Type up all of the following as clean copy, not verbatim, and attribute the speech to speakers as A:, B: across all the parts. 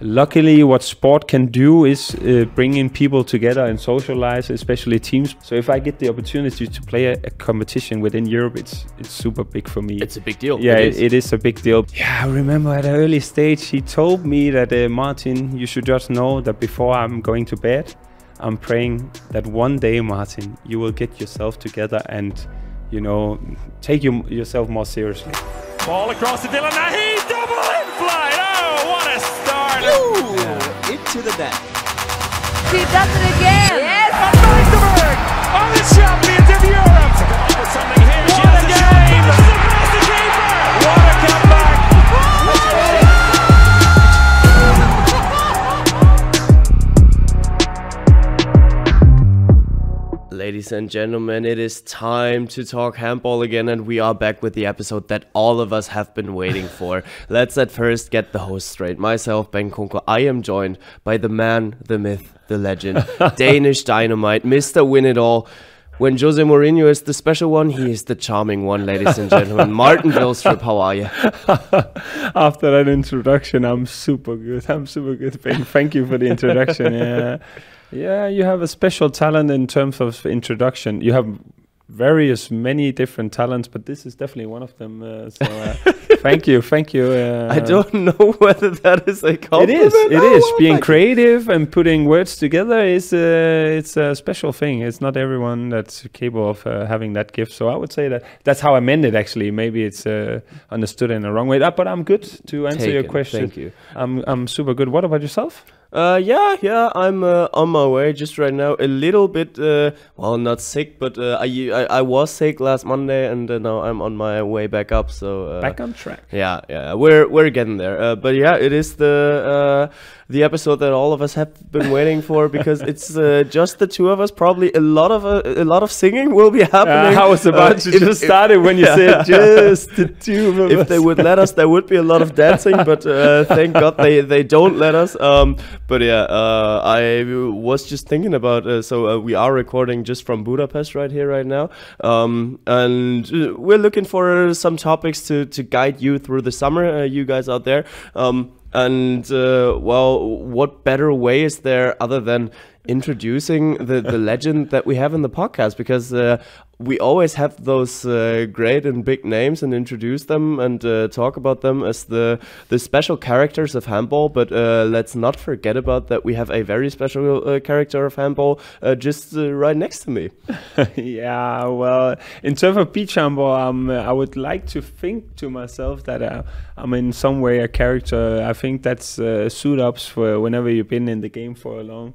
A: luckily, what sport can do is bringing people together and socialize, especially teams. So if I get the opportunity to play a competition within Europe, it's super big for me.
B: It's a big deal.
A: Yeah, it is a big deal. Yeah, I remember at an early stage, he told me that, Martin, you should just know that before I'm going to bed, I'm praying that one day, Martin, you will get yourself together and, take yourself more seriously.
C: Ball across the Dylan. He double in flight. Oh, what a start!
D: Ooh, into the net.
E: She does it again. Yes.
C: And Vilstrup are the champions of Europe. To come up with something here. She has a game. This is across the keeper. What a comeback!
B: Ladies and gentlemen, it is time to talk handball again, and we are back with the episode that all of us have been waiting for. Let's at first get the host straight. Myself, Bengt Kunkel, I am joined by the man, the myth, the legend, Danish Dynamite, Mr. Win-It-All. When Jose Mourinho is the special one, he is the charming one, ladies and gentlemen. Martin Vilstrup, how are you?
A: After that introduction, I'm super good. Ben. Thank you for the introduction. Yeah, you have a special talent in terms of introduction. You have many different talents, but this is definitely one of them. Thank you.
B: I don't know whether that is a compliment.
A: It is. Being creative and putting words together is it's a special thing. It's not everyone that's capable of having that gift. So I would say that's how I meant it. Actually, maybe it's understood in the wrong way. But I'm good to answer your question.
B: Thank you.
A: I'm super good. What about yourself?
B: Yeah, I'm on my way just right now. A little bit, not sick, but I was sick last Monday, and now I'm on my way back up. So
A: back on track.
B: Yeah, we're getting there. But yeah, it is the episode that all of us have been waiting for, because it's just the two of us. Probably a lot of singing will be happening.
A: I was about to just start it when you said just the two of us.
B: If they would let us, there would be a lot of dancing, but thank God they don't let us. But yeah, I was just thinking about, so we are recording just from Budapest right here, right now. And we're looking for some topics to guide you through the summer, you guys out there. What better way is there other than introducing the legend that we have in the podcast? Because we always have those great and big names and introduce them and talk about them as the special characters of handball. But let's not forget about that we have a very special character of handball just right next to me.
A: Yeah, well, in terms of beach handball, I would like to think to myself that I'm in some way a character. I think that's suit-ups for whenever you've been in the game for a long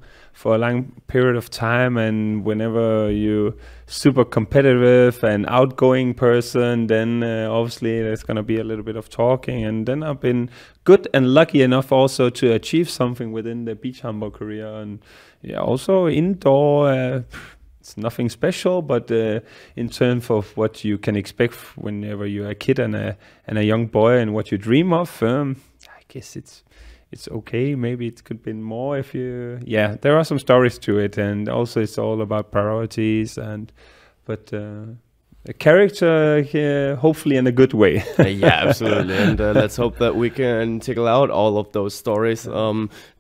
A: period of time, and whenever you super competitive and outgoing person, then obviously there's gonna be a little bit of talking. And then I've been good and lucky enough also to achieve something within the beach handball career. And yeah, also indoor, it's nothing special, but in terms of what you can expect whenever you're a kid and a young boy and what you dream of, I guess it's okay. Maybe it could be more if you... Yeah, there are some stories to it, and also it's all about priorities. But a character here, hopefully in a good way.
B: Yeah, absolutely. And let's hope that we can tickle out all of those stories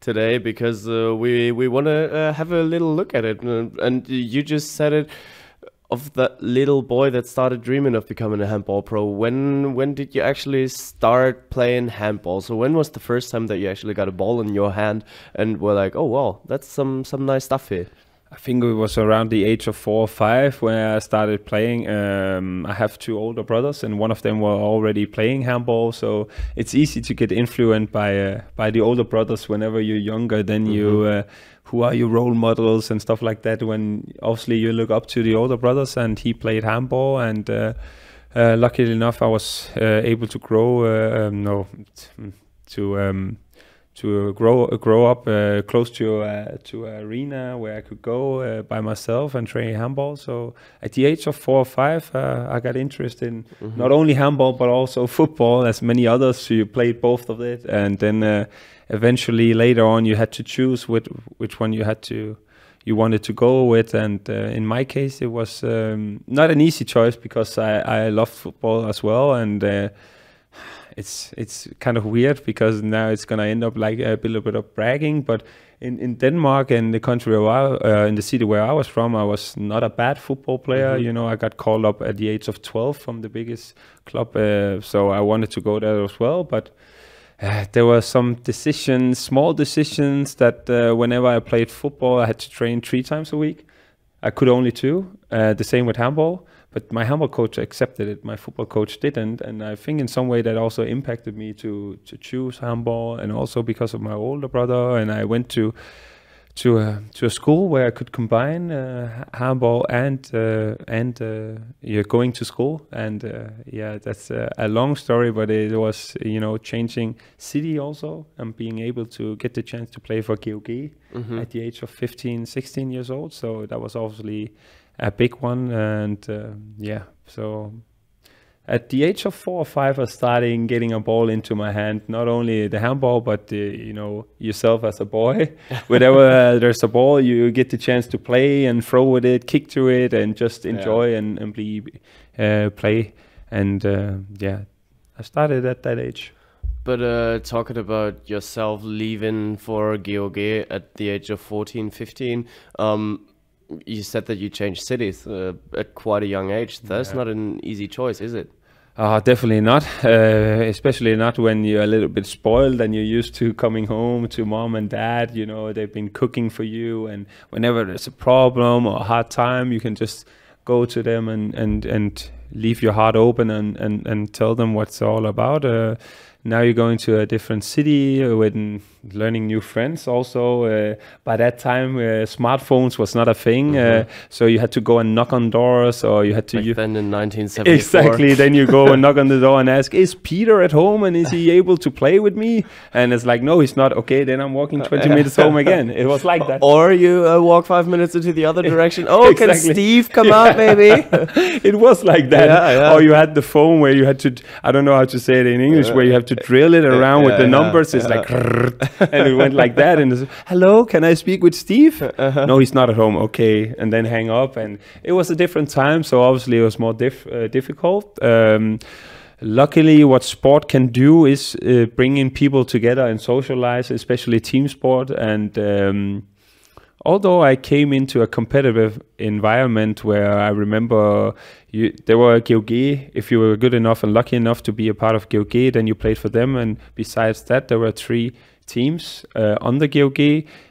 B: today, because we want to have a little look at it. And you just said it, of that little boy that started dreaming of becoming a handball pro. When did you actually start playing handball? So when was the first time that you actually got a ball in your hand and were like, oh wow, that's some nice stuff here?
A: I think it was around the age of 4 or 5 when I started playing. I have 2 older brothers, and one of them were already playing handball, so it's easy to get influenced by the older brothers whenever you're younger. Then you who are your role models and stuff like that, when obviously you look up to the older brothers, and he played handball, and luckily enough I was able to grow up close to an arena where I could go by myself and train handball. So at the age of 4 or 5, I got interested in not only handball but also football, as many others. So you played both of it, and then eventually later on you had to choose which one you wanted to go with. And in my case, it was not an easy choice, because I loved football as well, and it's kind of weird because now it's gonna end up like a little bit of bragging. But in Denmark and the country where in the city where I was from, I was not a bad football player. You know, I got called up at the age of 12 from the biggest club, so I wanted to go there as well. But there were some decisions, small decisions, that whenever I played football, I had to train 3 times a week. I could only 2. The same with handball. But my handball coach accepted it. My football coach didn't, and I think in some way that also impacted me to choose handball, and also because of my older brother. And I went to a school where I could combine handball and going to school. And yeah, that's a long story, but it was changing city also, and being able to get the chance to play for GOG at the age of 15, 16 years old. So that was obviously a big one. And yeah, so at the age of 4 or 5, I started getting a ball into my hand. Not only the handball, but yourself as a boy. Whenever there's a ball, you get the chance to play and throw with it, kick to it, and just enjoy and play. And yeah, I started at that age.
B: But talking about yourself leaving for GOG at the age of 14, 15, you said that you changed cities at quite a young age. That's not an easy choice, is it?
A: Definitely not. Especially not when you're a little bit spoiled and you're used to coming home to mom and dad. They've been cooking for you, and whenever there's a problem or a hard time, you can just go to them and leave your heart open and tell them what's all about. Now you're going to a different city with learning new friends also. By that time, smartphones was not a thing. So you had to go and knock on doors, or you had to...
B: then in 1974.
A: Exactly. Then you go and knock on the door and ask, is Peter at home, and is he able to play with me? And it's like, no, he's not. Okay, then I'm walking 20 minutes home again. It was like that.
B: Or you walk 5 minutes into the other direction. Oh, exactly. Can Steve come out, maybe?
A: It was like that. Or you had the phone where you had to, I don't know how to say it in English, where you have to drill it around with the numbers. It's like, and it went like that. And it's, hello, can I speak with Steve? No, he's not at home. Okay. And then hang up. And it was a different time. So obviously it was more difficult. Luckily, what sport can do is bringing people together and socialize, especially team sport. And although I came into a competitive environment where I remember there were GOG, if you were good enough and lucky enough to be a part of GOG, then you played for them. And besides that, there were 3 teams on the GOG.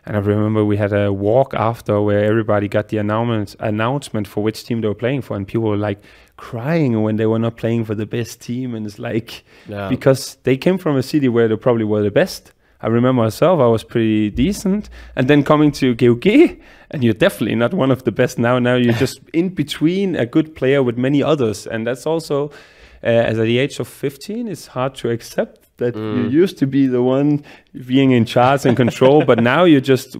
A: And I remember we had a walk after where everybody got the announcement for which team they were playing for. And people were like crying when they were not playing for the best team. And it's like, because they came from a city where they probably were the best. I remember myself, I was pretty decent. And then coming to GOG, and you're definitely not one of the best now. Now you're just in between a good player with many others. And that's also, as at the age of 15, it's hard to accept that you used to be the one being in charge and control. But now you're just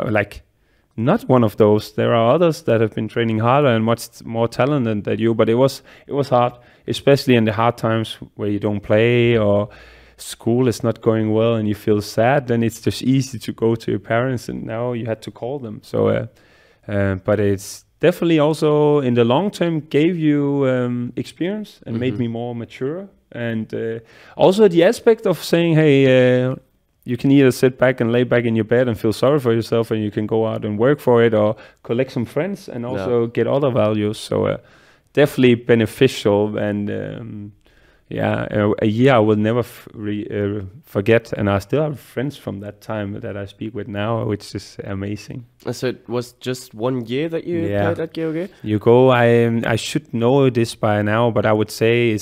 A: like not one of those. There are others that have been training harder and much more talented than you. But it was hard, especially in the hard times where you don't play or school is not going well and you feel sad. Then it's just easy to go to your parents, and now you had to call them. So but it's definitely also in the long term gave you experience and made me more mature. And also the aspect of saying, hey, you can either sit back and lay back in your bed and feel sorry for yourself, and you can go out and work for it, or collect some friends and also get other values. So definitely beneficial. And a year I will never forget, and I still have friends from that time that I speak with now, which is amazing.
B: So it was just 1 year that you played at GOG?
A: You go, I should know this by now, but I would say,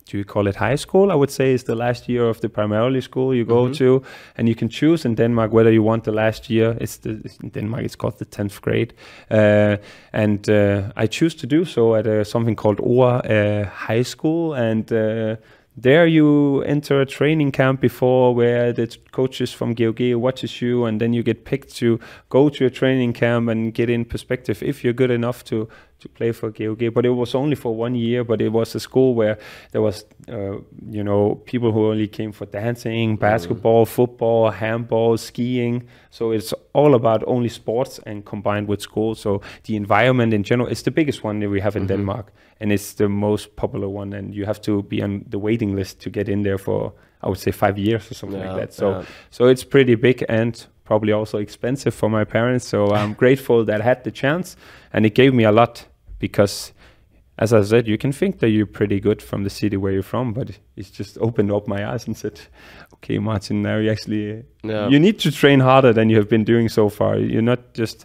A: do you call it high school? I would say it's the last year of the primarily school you go to, and you can choose in Denmark whether you want the last year. In Denmark it's called the 10th grade, and I choose to do so at something called OR High School, and there you enter a training camp before, where the coaches from GOG watches you, and then you get picked to go to a training camp and get in perspective if you're good enough to to play for GOG, but it was only for 1 year. But it was a school where there was, people who only came for dancing, basketball, football, handball, skiing. So it's all about only sports and combined with school. So the environment in general is the biggest one that we have in Denmark, and it's the most popular one. And you have to be on the waiting list to get in there for, I would say, 5 years or something like that. So it's pretty big and probably also expensive for my parents. So I'm grateful that I had the chance, and it gave me a lot because, as I said, you can think that you're pretty good from the city where you're from, but it's just opened up my eyes and said, okay, Martin, now you actually, you need to train harder than you have been doing so far. You're not just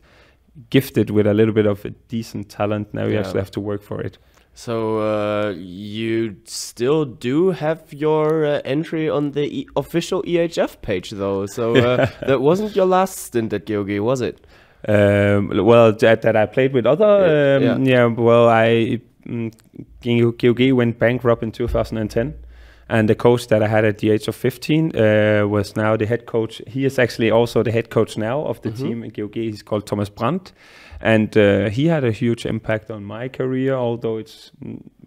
A: gifted with a little bit of a decent talent. Now you actually have to work for it.
B: So you still do have your entry on the official EHF page, though. So that wasn't your last stint at GOG, was it?
A: Well, that I played with other. GOG went bankrupt in 2010. And the coach that I had at the age of 15 was now the head coach. He is actually also the head coach now of the team at GOG. He's called Thomas Brandt. And he had a huge impact on my career, although it's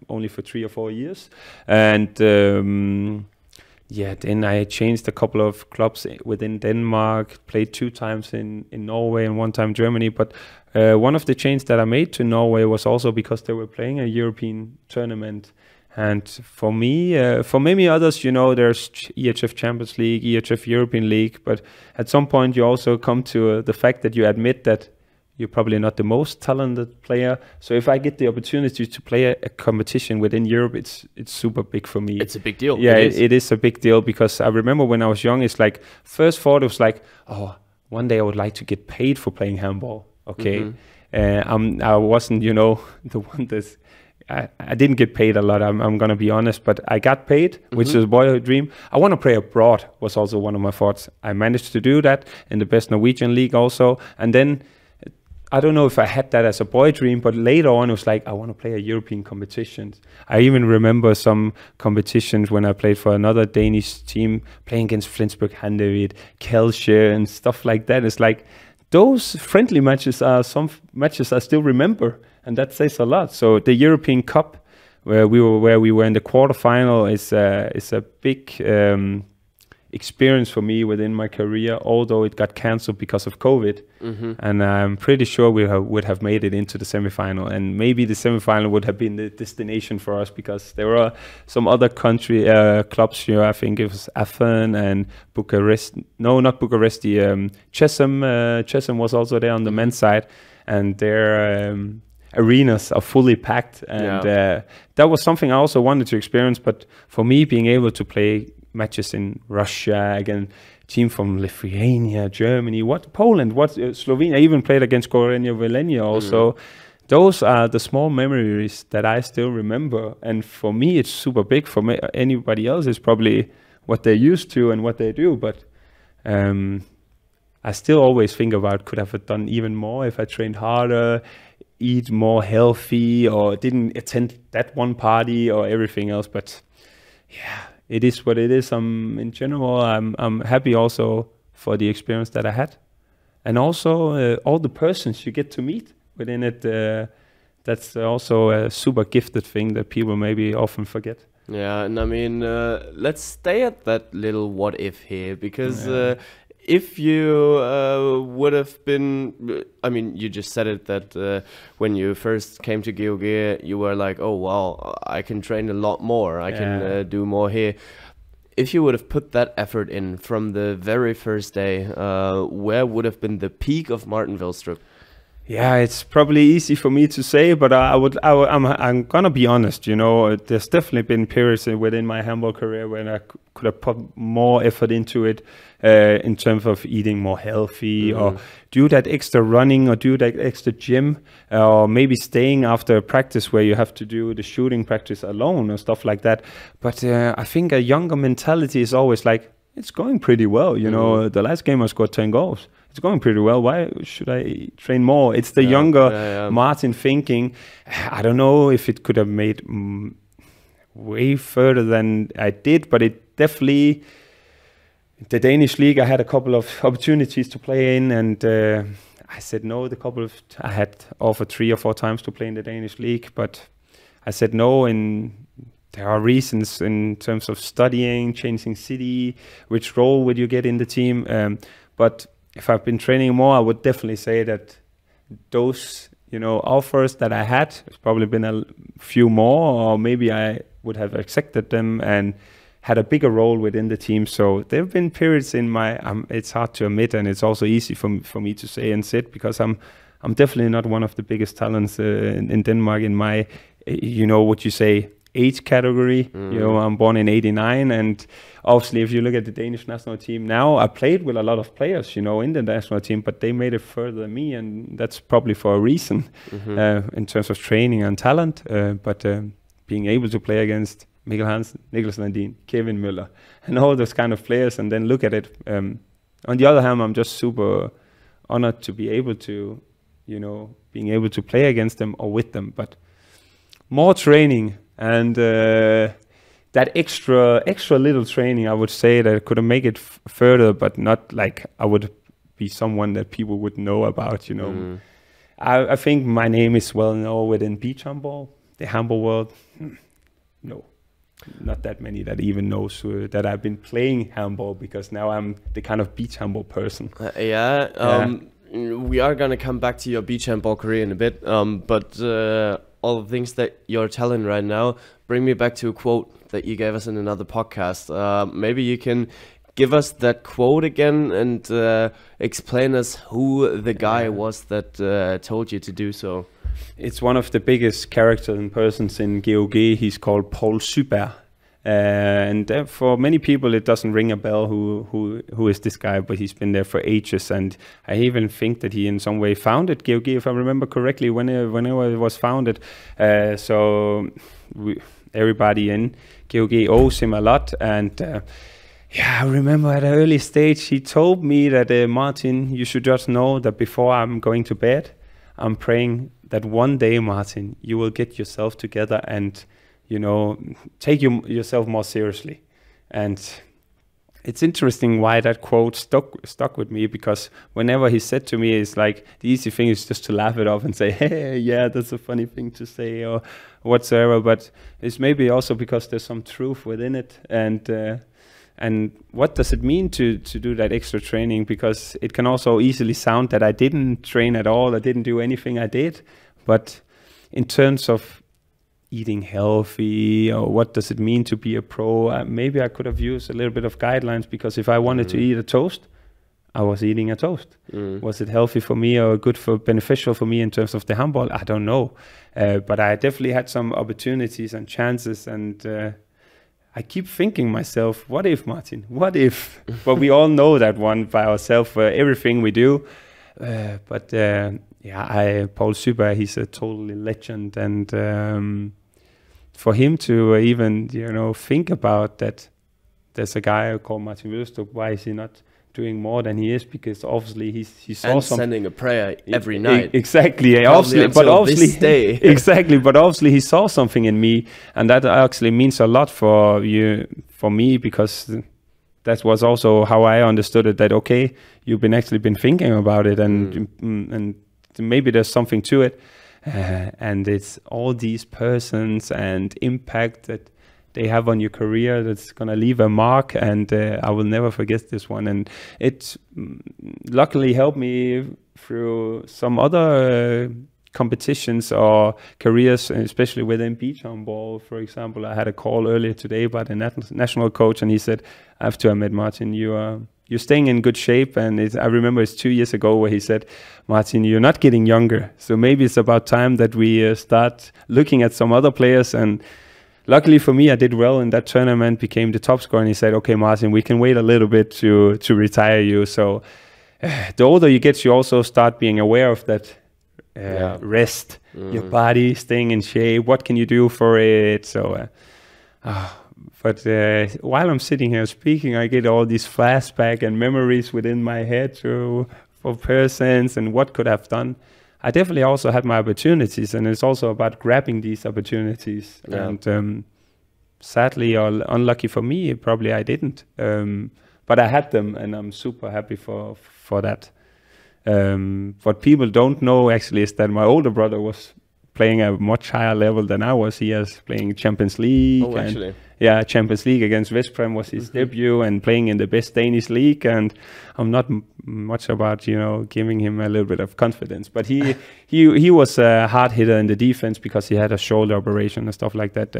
A: only for 3 or 4 years. And then I changed a couple of clubs within Denmark, played 2 times in Norway and 1 time Germany. But one of the changes that I made to Norway was also because they were playing a European tournament. And for me, for many others, there's EHF Champions League, EHF European League. But at some point, you also come to the fact that you admit that you're probably not the most talented player. So if I get the opportunity to play a competition within Europe, it's super big for me.
B: It's a big deal.
A: Yeah, it is a big deal, because I remember when I was young, it's like, first thought, it was like, oh, one day I would like to get paid for playing handball. Okay. I wasn't, the one that's, I didn't get paid a lot, I'm going to be honest, but I got paid, which is a boyhood dream. I want to play abroad was also one of my thoughts. I managed to do that in the best Norwegian league also. And then, I don't know if I had that as a boy dream, but later on it was like, I want to play a European competition. I even remember some competitions when I played for another Danish team, playing against Flensburg Handewitt, Kelsey and stuff like that. It's like, those friendly matches are some matches I still remember, and that says a lot. So the European Cup, where we were in the quarterfinal, is a big experience for me within my career, although it got cancelled because of COVID. And I'm pretty sure we would have made it into the semifinal, and maybe the semifinal would have been the destination for us, because there were some other country clubs here. I think it was Athens and Bucharest. No, not Bucharest. Chesham was also there on the men's side, and their arenas are fully packed, and that was something I also wanted to experience. But for me, being able to play matches in Russia, again, team from Lithuania, Germany, Poland, Slovenia. I even played against Gorenje Velenje also. Those are the small memories that I still remember. And for me, it's super big. For me, anybody else is probably what they're used to and what they do. But I still always think about, could I have done even more if I trained harder, eat more healthy, or didn't attend that one party or everything else. But yeah, it is what it is. In general, I'm happy also for the experience that I had, and also all the persons you get to meet within it. That's also a super gifted thing that people maybe often forget.
B: Yeah, and I mean, let's stay at that little what if here, because if you would have been, I mean, you just said it that when you first came to GOG, you were like, oh, wow, I can train a lot more. I can do more here. If you would have put that effort in from the very first day, where would have been the peak of Martin Vilstrup?
A: Yeah, it's probably easy for me to say, but I'm gonna be honest. There's definitely been periods within my handball career when I could have put more effort into it, in terms of eating more healthy, or do that extra running, or do that extra gym, or maybe staying after practice where you have to do the shooting practice alone or stuff like that. But I think a younger mentality is always like, it's going pretty well. The last game I scored 10 goals. It's going pretty well. Why should I train more? It's the younger Martin thinking. I don't know if it could have made way further than I did, but it definitely, the Danish league, I had a couple of opportunities to play in, and I said no. I had offered 3 or 4 times to play in the Danish league, but I said no. And there are reasons in terms of studying, changing city, which role would you get in the team. But if I've been training more, I would definitely say that those offers that I had, there's probably been a few more, or maybe I would have accepted them and had a bigger role within the team. So there have been periods in my, it's hard to admit, and it's also easy for me to say and sit, because I'm definitely not one of the biggest talents in Denmark in my, what you say, age category. I'm born in 89, and obviously if you look at the Danish national team now, I played with a lot of players, in the national team, but they made it further than me, and that's probably for a reason in terms of training and talent. But being able to play against Mikkel Hansen, Niklas Landin, Kevin Møller, and all those kind of players, and then look at it. On the other hand, I'm just super honored to be able to, being able to play against them or with them. But more training and that extra little training, I would say that I could make it further, but not like I would be someone that people would know about. I think my name is well known within beach handball, the handball world. No. Not that many that even knows that I've been playing handball, because now I'm the kind of beach handball person.
B: We are going to come back to your beach handball career in a bit, but all the things that you're telling right now bring me back to a quote that you gave us in another podcast. Maybe you can give us that quote again and explain us who the guy was that told you to do so.
A: It's one of the biggest characters and persons in GOG. He's called Paul Syberg. And for many people, it doesn't ring a bell who is this guy, but he's been there for ages. And I even think that he in some way founded GOG, if I remember correctly, whenever it was founded. So everybody in GOG owes him a lot. And I remember at an early stage, he told me that, Martin, you should just know that before I'm going to bed, I'm praying that one day, Martin, you will get yourself together and, take yourself more seriously. And it's interesting why that quote stuck with me, because whenever he said to me, it's like the easy thing is just to laugh it off and say, hey, yeah, that's a funny thing to say or whatsoever. But it's maybe also because there's some truth within it. And what does it mean to do that extra training? Because it can also easily sound that I didn't train at all, I didn't do anything I did. But in terms of eating healthy, or what does it mean to be a pro, maybe I could have used a little bit of guidelines, because if I wanted to eat a toast, I was eating a toast. Was it healthy for me or beneficial for me in terms of the handball? I don't know. But I definitely had some opportunities and chances, and I keep thinking myself, what if, Martin? What if? But we all know that one by ourselves for everything we do. But Paul Syberg, he's a totally legend. And for him to even, think about that there's a guy called Martin Vilstrup, why is he not doing more than he is? Because obviously he saw
B: and sending a prayer every night.
A: Exactly. Exactly. But obviously he saw something in me, and that actually means a lot for me, because that was also how I understood it. That okay, you've been thinking about it, and maybe there's something to it, and it's all these persons and impact that they have on your career that's gonna leave a mark, and I will never forget this one. And it luckily helped me through some other competitions or careers, especially within beach handball. For example, I had a call earlier today by the national coach, and he said, I have to admit, Martin, you're staying in good shape. And I remember it's 2 years ago where he said, Martin, you're not getting younger, so maybe it's about time that we start looking at some other players. And luckily for me, I did well in that tournament, became the top scorer, and he said, okay, Martin, we can wait a little bit to retire you. So the older you get, you also start being aware of that rest, your body, staying in shape, what can you do for it? So, but while I'm sitting here speaking, I get all these flashbacks and memories within my head for persons and what could have done. I definitely also had my opportunities, and it's also about grabbing these opportunities. Yeah. And sadly or unlucky for me, probably I didn't. But I had them, and I'm super happy for that. What people don't know actually is that my older brother was playing a much higher level than I was. He was playing Champions League.
B: Oh, actually.
A: Yeah, Champions League against Vilstrup was his debut, and playing in the best Danish league. And I'm not much about giving him a little bit of confidence, but he was a hard hitter in the defense because he had a shoulder operation and stuff like that.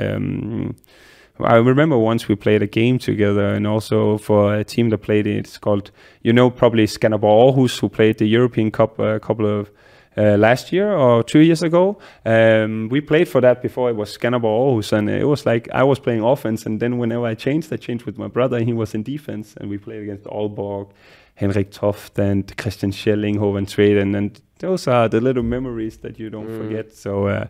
A: I remember once we played a game together, and also for a team that played it. It's called probably Skanderborg Aarhus, who played the European Cup a couple of last year or 2 years ago. We played for that before it was Skanderborg Aarhus, and it was like I was playing offense, and then whenever I changed with my brother, and he was in defense, and we played against Aalborg, Henrik Toft, and Christian Schelling, Hovan Treden, and those are the little memories that you don't forget. So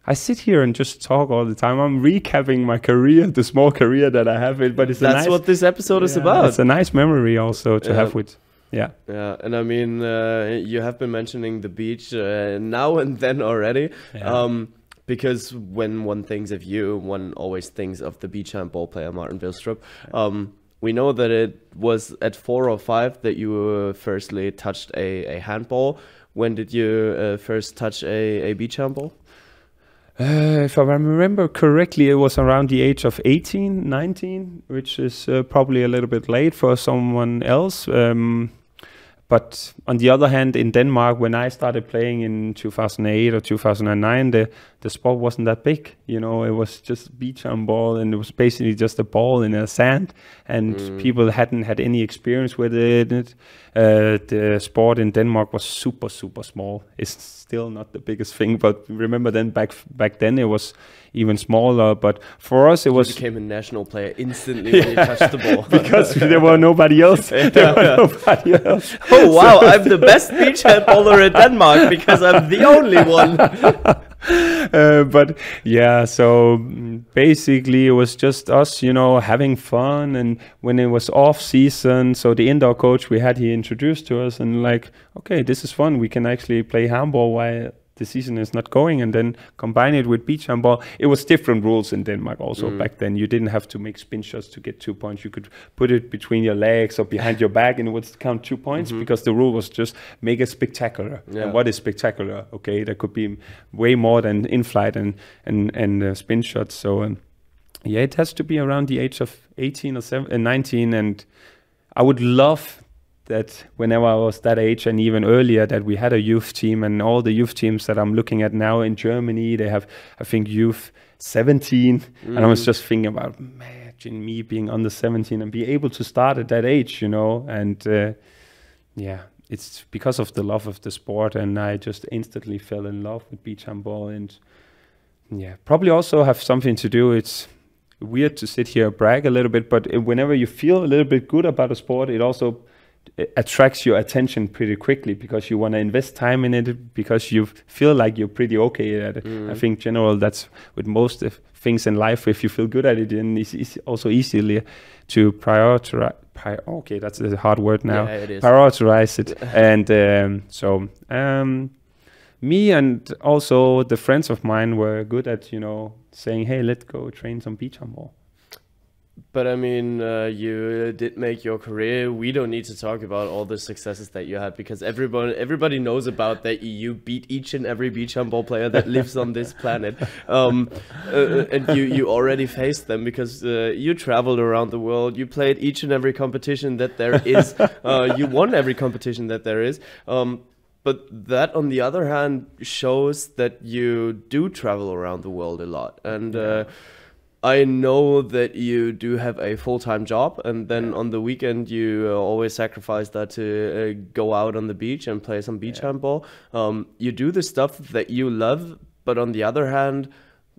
A: I sit here and just talk all the time. I'm recapping my career, the small career that I have, but
B: that's what this episode is about.
A: It's a nice memory also to have with. Yeah,
B: and I mean, you have been mentioning the beach now and then already, because when one thinks of you, one always thinks of the beach handball player Martin Vilstrup. We know that it was at 4 or 5 that you firstly touched a handball. When did you first touch a beach handball?
A: If I remember correctly, it was around the age of 18, 19, which is probably a little bit late for someone else. But on the other hand, in Denmark, when I started playing in 2008 or 2009, the sport wasn't that big. It was just beach handball, and it was basically just a ball in a sand, and people hadn't had any experience with it. The sport in Denmark was super, super small. It's still not the biggest thing, but remember then back then it was even smaller. But for us, it was.
B: You became a national player instantly when you touched the ball
A: because there were nobody else.
B: Oh wow! I'm the best beach handballer in Denmark because I'm the only one.
A: But yeah, so basically it was just us, having fun. And when it was off season, so the indoor coach he introduced to us, and like, okay, this is fun. We can actually play handball while the season is not going, and then combine it with beach handball. It was different rules in Denmark also back then. You didn't have to make spin shots to get 2 points. You could put it between your legs or behind your back, and it would count 2 points because the rule was just make it spectacular.
B: Yeah.
A: And what is spectacular? Okay, there could be way more than in-flight and spin shots. So it has to be around the age of 18 or 19, and I would love that whenever I was that age and even earlier, that we had a youth team, and all the youth teams that I'm looking at now in Germany, they have, I think, youth 17. And I was just thinking about, imagine me being under 17 and be able to start at that age, and it's because of the love of the sport, and I just instantly fell in love with beach handball. And probably also have something to do. It's weird to sit here and brag a little bit, but whenever you feel a little bit good about a sport, it also attracts your attention pretty quickly, because you want to invest time in it, because you feel like you're pretty okay at it. I think general that's with most of things in life. If you feel good at it, then it's also easily to prioritize. Okay, that's a hard word now.
B: Yeah, it is.
A: Prioritize it. And me and also the friends of mine were good at saying, hey, let's go train some beach handball.
B: But I mean, you did make your career. We don't need to talk about all the successes that you had, because everybody knows about that. You beat each and every beach handball player that lives on this planet, and you already faced them, because you traveled around the world. You played each and every competition that there is. You won every competition that there is. But that, on the other hand, shows that you do travel around the world a lot, and. I know that you do have a full-time job, and then on the weekend you always sacrifice that to go out on the beach and play some beach handball. You do the stuff that you love, but on the other hand,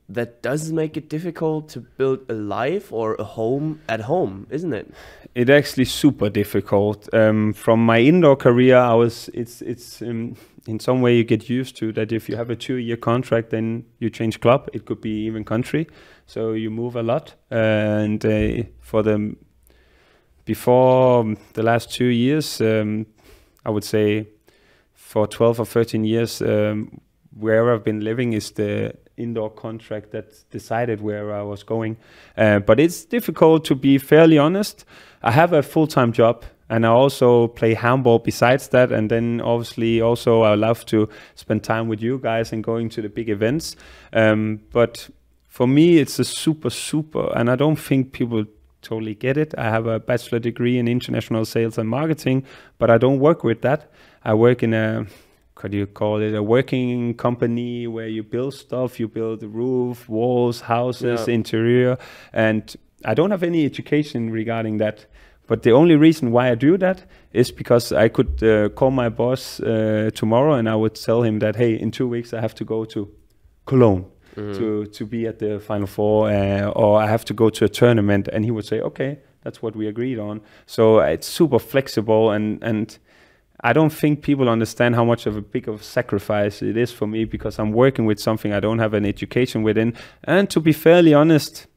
B: that does make it difficult to build a life or a home at home, isn't it?
A: It's actually super difficult. From my indoor career, it's in some way you get used to that. If you have a 2-year contract, then you change club. It could be even country, so you move a lot. And before the last 2 years, I would say for 12 or 13 years, wherever I've been living is the indoor contract that decided where I was going. But it's difficult, to be fairly honest. I have a full-time job. And I also play handball besides that. And then obviously also I love to spend time with you guys and going to the big events. But for me, it's a super, and I don't think people totally get it. I have a bachelor degree in international sales and marketing, but I don't work with that. I work in a, what do you call it, a working company where you build stuff, you build the roof, walls, houses, interior, and I don't have any education regarding that. But the only reason why I do that is because I could call my boss tomorrow and I would tell him that, hey, in 2 weeks I have to go to Cologne to be at the Final Four, or I have to go to a tournament, and he would say, okay, that's what we agreed on. So it's super flexible, and I don't think people understand how much of a big of a sacrifice it is for me, because I'm working with something I don't have an education within. And to be fairly honest,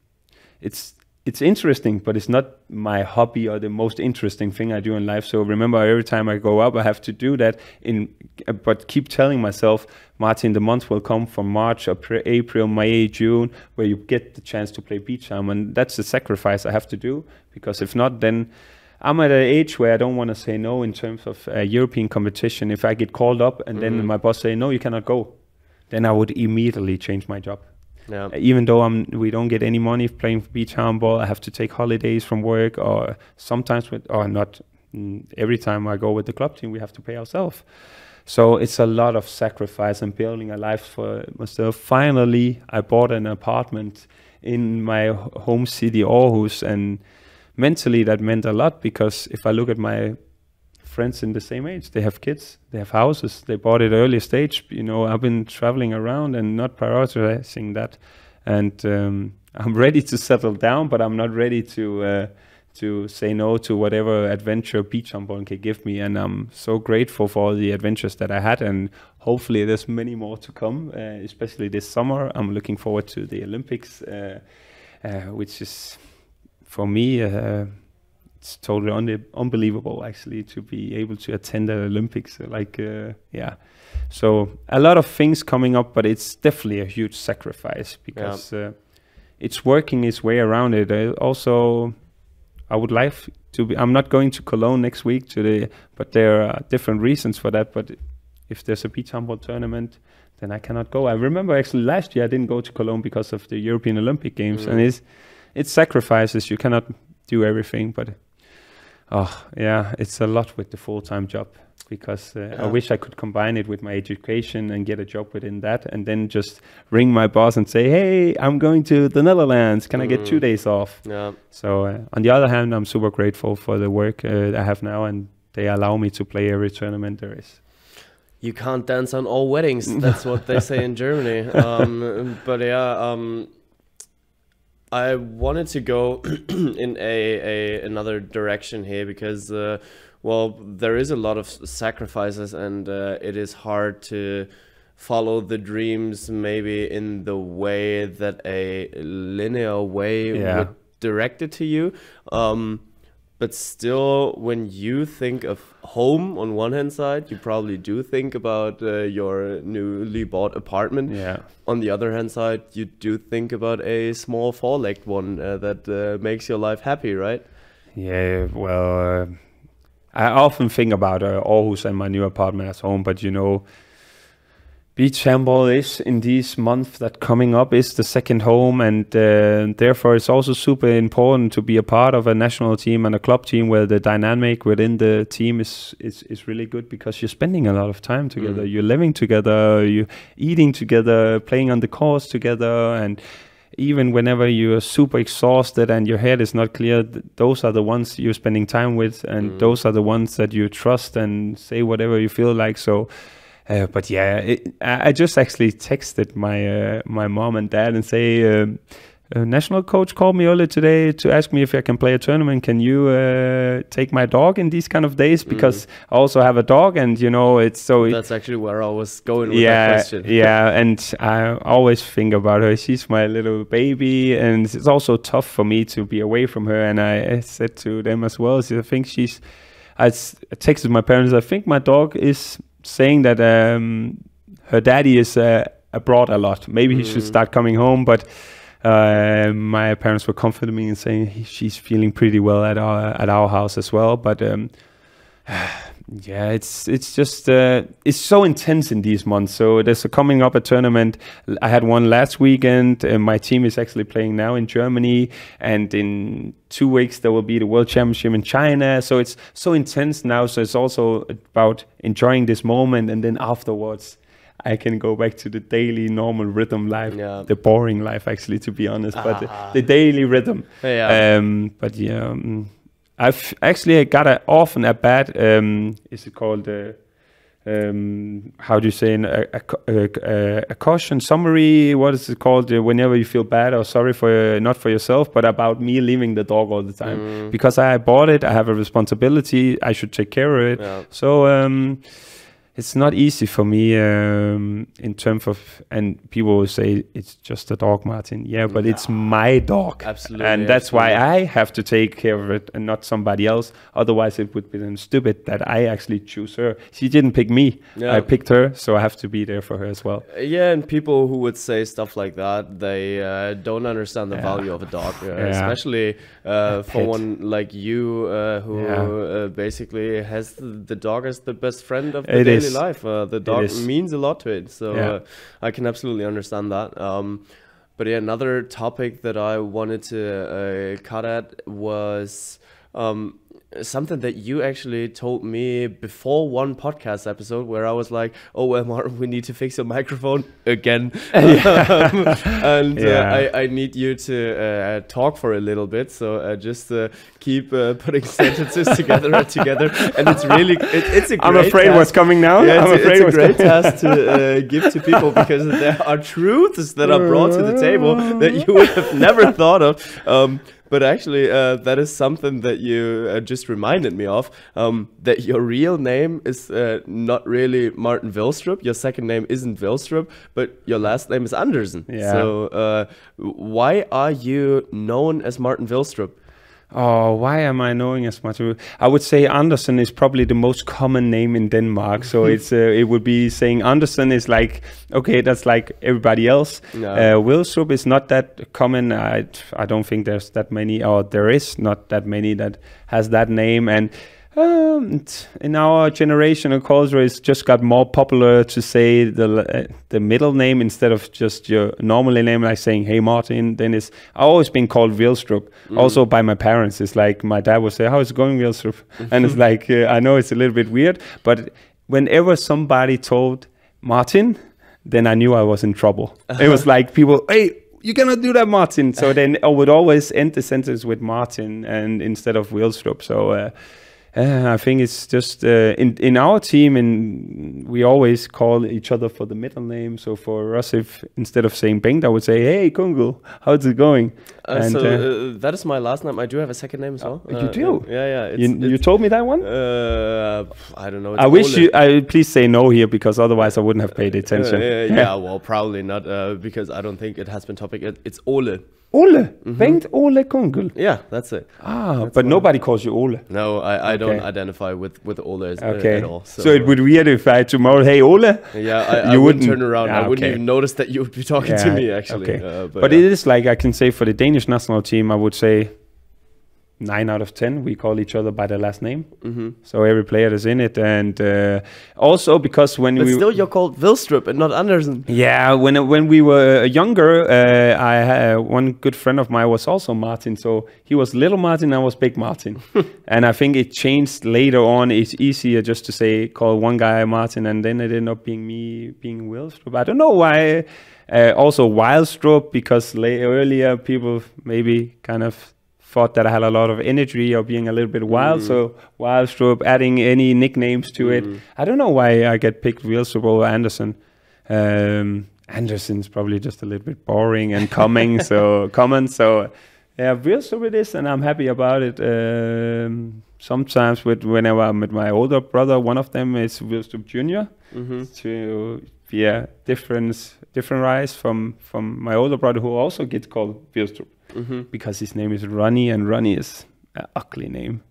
A: it's interesting, but it's not my hobby or the most interesting thing I do in life. So remember, every time I go up, I have to do that. But keep telling myself, Martin, the month will come from March, April, May, June, where you get the chance to play beach handball. And that's the sacrifice I have to do, because if not, then I'm at an age where I don't want to say no in terms of European competition. If I get called up and then my boss say, no, you cannot go, then I would immediately change my job. Yeah. Even though we don't get any money playing for beach handball, I have to take holidays from work, or sometimes not every time I go with the club team, we have to pay ourselves. So it's a lot of sacrifice and building a life for myself. Finally, I bought an apartment in my home city, Aarhus, and mentally that meant a lot, because if I look at my friends in the same age, they have kids, they have houses, they bought it early stage. You know, I've been traveling around and not prioritizing that, and I'm ready to settle down, but I'm not ready to say no to whatever adventure beach handball can give me. And I'm so grateful for all the adventures that I had, and hopefully there's many more to come, especially this summer. I'm looking forward to the Olympics, which is, for me, it's totally unbelievable, actually, to be able to attend the Olympics. So a lot of things coming up, but it's definitely a huge sacrifice, because it's working its way around it. I would like to be. I'm not going to Cologne next week but there are different reasons for that. But if there's a beach handball tournament, then I cannot go. I remember actually last year I didn't go to Cologne because of the European Olympic Games, and it's sacrifices. You cannot do everything, but it's a lot with the full-time job, because I wish I could combine it with my education and get a job within that, and then just ring my boss and say, hey, I'm going to the Netherlands, can I get 2 days off? So on the other hand, I'm super grateful for the work I have now, and they allow me to play every tournament there is.
B: You can't dance on all weddings, that's what they say in Germany. I wanted to go in another direction here, because there is a lot of sacrifices, and it is hard to follow the dreams maybe in the way that a linear way would direct it to you. But still, when you think of home on one hand side, you probably do think about your newly bought apartment. On the other hand side, you do think about a small four-legged one that makes your life happy, right?
A: Yeah, well, I often think about Aarhus and my new apartment as home, but you know, beach handball is, in these months that coming up, is the second home, and therefore it's also super important to be a part of a national team and a club team where the dynamic within the team is really good, because you're spending a lot of time together, you're living together, you're eating together, playing on the course together, and even whenever you're super exhausted and your head is not clear, those are the ones you're spending time with, and those are the ones that you trust and say whatever you feel like. So but yeah, I just actually texted my mom and dad and say, a national coach called me earlier today to ask me if I can play a tournament. Can you take my dog in these kind of days? Because I also have a dog, and you know, it's so.
B: That's actually where I was going with that question.
A: Yeah, and I always think about her. She's my little baby, and it's also tough for me to be away from her. And I said to them as well, I think I texted my parents, I think my dog is saying that her daddy is abroad a lot. Maybe he should start coming home, but My parents were comforting me and saying she's feeling pretty well at our house as well. But yeah, it's just it's so intense in these months. So there's coming up a tournament. I had one last weekend. My team is actually playing now in Germany, and in 2 weeks there will be the World Championship in China. So it's so intense now. So it's also about enjoying this moment, and then afterwards I can go back to the daily normal rhythm life, the boring life actually, to be honest, but the daily rhythm. But yeah, I've actually got often a bad, is it called, how do you say, a caution summary, what is it called, whenever you feel bad or sorry for, not for yourself, but about me leaving the dog all the time. Because I bought it, I have a responsibility, I should take care of it. So, it's not easy for me in terms of, and people will say it's just a dog, Martin. Yeah, but it's my dog.
B: Absolutely.
A: And that's why I have to take care of it and not somebody else. Otherwise, it would be then stupid that I actually choose her. She didn't pick me. I picked her, so I have to be there for her as well.
B: Yeah, and people who would say stuff like that, they don't understand the value of a dog, especially for one like you, who basically has the dog as the best friend of the daily life. The dog means a lot to it, so I can absolutely understand that. But yeah, another topic that I wanted to cut at was something that you actually told me before one podcast episode, where I was like, oh well, Martin, we need to fix your microphone again. And I need you to talk for a little bit, so just keep putting sentences together. And it's really it's a great
A: I'm afraid
B: task.
A: What's coming now.
B: It's a great task to give to people, because there are truths that are brought to the table that you would have never thought of. But actually, that is something that you just reminded me of, that your real name is not really Martin Vilstrup. Your second name isn't Vilstrup, but your last name is Andersen.
A: Yeah.
B: So why are you known as Martin Vilstrup?
A: Oh, why am I knowing as much? I would say Andersen is probably the most common name in Denmark. So it's it would be saying Andersen is like, okay, that's like everybody else. No. Vilstrup is not that common. I don't think there's that many, or there is not that many that has that name. And in our generation of culture, it's just got more popular to say the middle name instead of just your normal name, like saying, hey Martin. Then I've always been called Vilstrup, also by my parents. It's like my dad would say, how's it going, Vilstrup? And it's like, I know it's a little bit weird, but whenever somebody told Martin, then I knew I was in trouble. It was like people, hey, you cannot do that, Martin. So then I would always end the sentence with Martin and instead of Vilstrup. So I think it's just in our team, and we always call each other for the middle name. So for us, if instead of saying Bengt, I would say, hey, Kunkel, how's it going?
B: So that is my last name. I do have a second name as well.
A: You do?
B: Yeah.
A: You told me that one?
B: I don't know.
A: I wish you, please say no here, because otherwise I wouldn't have paid attention.
B: Yeah, well, probably not, because I don't think it has been topic. It's Ole.
A: Ole? Bengt Ole Kunkel?
B: Yeah, that's it.
A: But nobody calls you Ole.
B: No, I don't identify with Ole at all.
A: So it would be weird if I tomorrow, hey Ole?
B: Yeah, I wouldn't turn around. I wouldn't even notice that you would be talking to me, actually.
A: But it is like, I can say for the Danish national team, I would say 9 out of 10 we call each other by the last name. So every player is in it, and also because when
B: but still you're called Vilstrup and not Andersen.
A: Yeah, when we were younger, I had one good friend of mine was also Martin, so he was little Martin, I was big Martin. And I think it changed later on. It's easier just to call one guy Martin, and then it ended up being me being Vilstrup. I don't know why. Also Vilstrup, because earlier people maybe kind of thought that I had a lot of energy or being a little bit wild, so Vilstrup, adding any nicknames to it. I don't know why I get picked Vilstrup over Andersen. Andersen's probably just a little bit boring and common, so yeah, Vilstrup it is, and I'm happy about it. Sometimes whenever I'm with my older brother, one of them is Vilstrup Jr. Different rise from my older brother, who also gets called Vilstrup. Because his name is Ronnie, and Ronnie is an ugly name.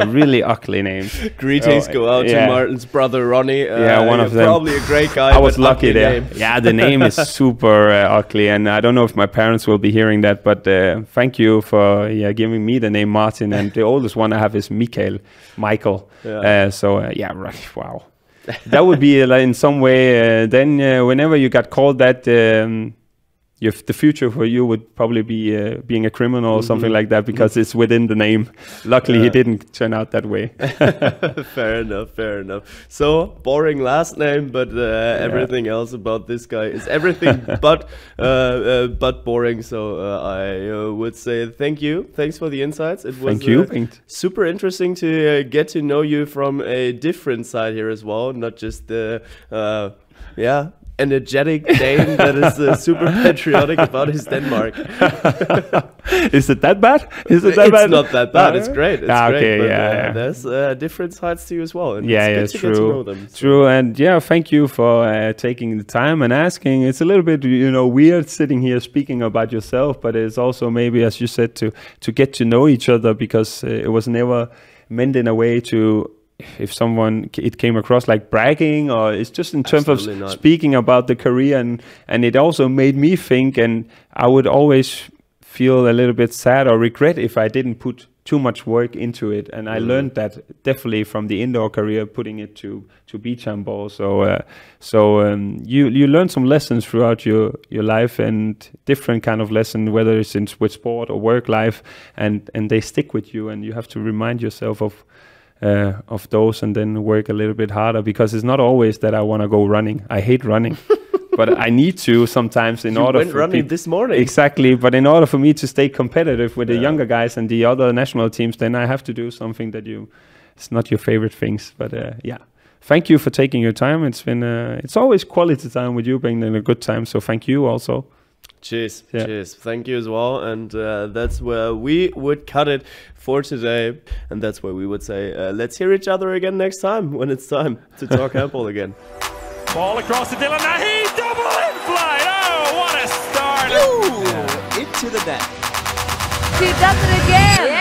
A: really ugly name.
B: Greetings go out to Martin's brother Ronnie.
A: One of them.
B: Probably a great guy.
A: I was lucky there.
B: Name.
A: Yeah, the name is super ugly, and I don't know if my parents will be hearing that, but thank you for giving me the name Martin, and the oldest one I have is Michael. Yeah. Right. Wow. That would be in some way. Then whenever you got called that. The future for you would probably be being a criminal or something like that, because it's within the name. Luckily, he didn't turn out that way.
B: Fair enough. So, boring last name, but everything else about this guy is everything but boring. So, I would say thank you. Thanks for the insights. It was super interesting to get to know you from a different side here as well, not just the energetic Dane that is super patriotic about his Denmark.
A: Is it that bad? It's
B: not that bad. It's great. It's great. But there's different sides to you as well. And it's good to get to know them.
A: True. And thank you for taking the time and asking. It's a little bit, weird sitting here speaking about yourself, but it's also maybe, as you said, to get to know each other, because it was never meant in a way to. If it came across like bragging, or it's just in terms of speaking about the career, and it also made me think, and I would always feel a little bit sad or regret if I didn't put too much work into it, and I learned that definitely from the indoor career, putting it to beach handball. So you learn some lessons throughout your life, and different kind of lesson, whether it's with sport or work life, and they stick with you, and you have to remind yourself of those, and then work a little bit harder, because it's not always that I want to go running. I hate running, but I need to sometimes in order.
B: Went running this morning.
A: Exactly, but in order for me to stay competitive with the younger guys and the other national teams, then I have to do something that it's not your favorite things. But thank you for taking your time. It's been it's always quality time with you, Bengt, and a good time. So thank you also.
B: Cheers. Thank you as well. And that's where we would cut it for today. And that's where we would say, let's hear each other again next time, when it's time to talk handball again.
C: Ball across to Dylan. Now he double in flight. Oh, what a start.
D: Into the net.
E: She does it again.